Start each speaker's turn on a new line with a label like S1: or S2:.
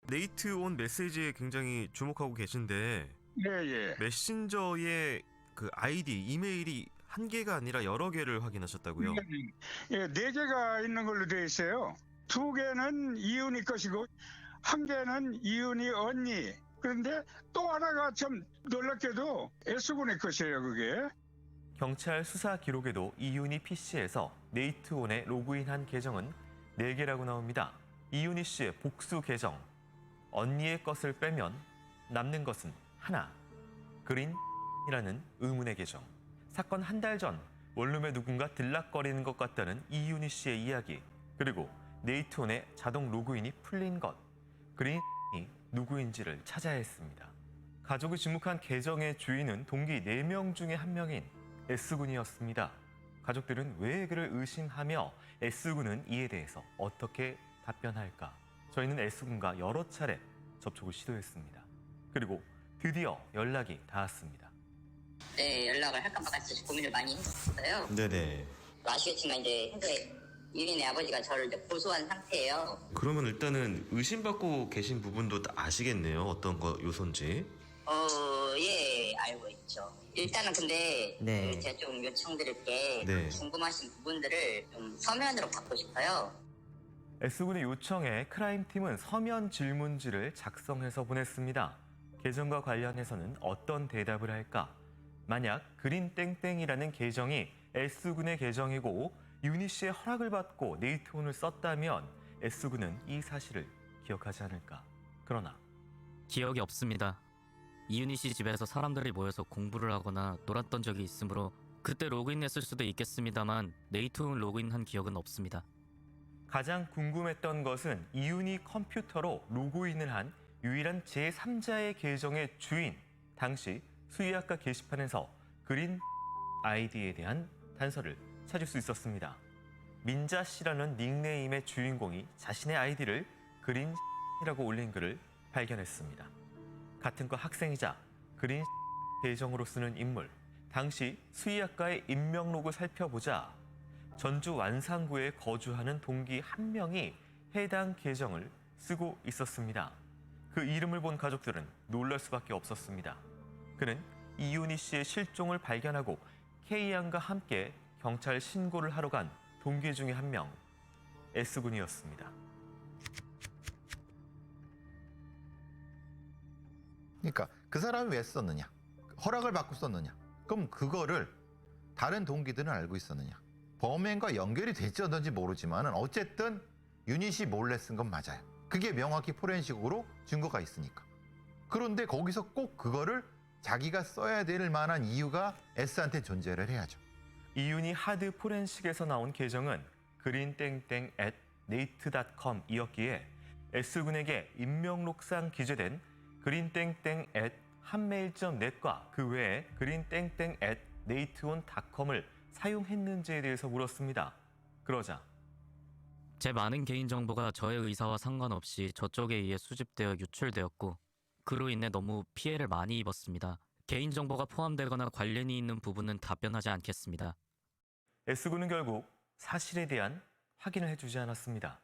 S1: 네이트 온 메시지에 굉장히 주목하고 계신데
S2: 예, 예.
S1: 메신저의 그 아이디, 이메일이 한 개가 아니라 여러 개를 확인하셨다고요?
S2: 예, 네 개가 있는 걸로 되어 있어요. 두 개는 이윤이 것이고, 한 개는 이윤이 언니. 그런데 또 하나가 참 놀랍게도 S군의 것이에요, 그게.
S1: 경찰 수사 기록에도 이윤희 PC에서 네이트온에 로그인한 계정은 4개라고 나옵니다. 이윤희 씨의 복수 계정, 언니의 것을 빼면 남는 것은 하나, 그린이라는 의문의 계정. 사건 한 달 전 원룸에 누군가 들락거리는 것 같다는 이윤희 씨의 이야기, 그리고 네이트온의 자동 로그인이 풀린 것, 그린이 누구인지를 찾아야 했습니다. 가족이 지목한 계정의 주인은 동기 4명 중에 1명인 S군이었습니다. 가족들은 왜 그를 의심하며 S군은 이에 대해서 어떻게 답변할까? 저희는 S군과 여러 차례 접촉을 시도했습니다. 그리고 드디어 연락이 닿았습니다.
S3: 네, 연락을 할까 말까 고민을 많이 했었어요.
S1: 네네.
S3: 아시겠지만 이제 현재 유인의 아버지가 저를 이제 고소한 상태예요.
S1: 그러면 일단은 의심받고 계신 부분도 아시겠네요. 어떤 거 요소인지.
S3: 예, 알고 있죠. 일단은 근데
S4: 네.
S3: 제가 좀 요청드릴 게
S1: 네.
S3: 궁금하신 부분들을 좀 서면으로 받고 싶어요.
S1: S군의 요청에 크라임팀은 서면 질문지를 작성해서 보냈습니다. 계정과 관련해서는 어떤 대답을 할까? 만약 그린땡땡이라는 계정이 S군의 계정이고 유니 씨의 허락을 받고 네이트온을 썼다면 S군은 이 사실을 기억하지 않을까? 그러나
S4: 기억이 없습니다. 이윤희 씨 집에서 사람들이 모여서 공부를 하거나 놀았던 적이 있으므로 그때 로그인했을 수도 있겠습니다만 네이트온 로그인한 기억은 없습니다.
S1: 가장 궁금했던 것은 이윤이 컴퓨터로 로그인을 한 유일한 제3자의 계정의 주인, 당시 수의학과 게시판에서 그린 아이디에 대한 단서를 찾을 수 있었습니다. 민자 씨라는 닉네임의 주인공이 자신의 아이디를 그린이라고 올린 글을 발견했습니다. 같은 과 학생이자 그린 계정으로 쓰는 인물, 당시 수의학과의 인명록을 살펴보자 전주 완산구에 거주하는 동기 1명이 해당 계정을 쓰고 있었습니다. 그 이름을 본 가족들은 놀랄 수밖에 없었습니다. 그는 이윤희 씨의 실종을 발견하고 K양과 함께 경찰 신고를 하러 간 동기 중에 1명, S군이었습니다.
S5: 그러니까 그 사람이 왜 썼느냐? 허락을 받고 썼느냐? 그럼 그거를 다른 동기들은 알고 있었느냐? 범행과 연결이 됐었는지 모르지만 어쨌든 유닛이 몰래 쓴 건 맞아요. 그게 명확히 포렌식으로 증거가 있으니까. 그런데 거기서 꼭 그거를 자기가 써야 될 만한 이유가 S한테 존재를 해야죠.
S1: 이윤희 하드 포렌식에서 나온 계정은 green땡땡@nate.com이었기에 S군에게 인명록상 기재된 green땡땡@한메일.net과 그 외에 green땡땡@nateon.com을 사용했는지에 대해서 물었습니다. 그러자
S4: 제 많은 개인정보가 저의 의사와 상관없이 저쪽에 의해 수집되어 유출되었고 그로 인해 너무 피해를 많이 입었습니다. 개인정보가 포함되거나 관련이 있는 부분은 답변하지 않겠습니다.
S1: S군은 결국 사실에 대한 확인을 해주지 않았습니다.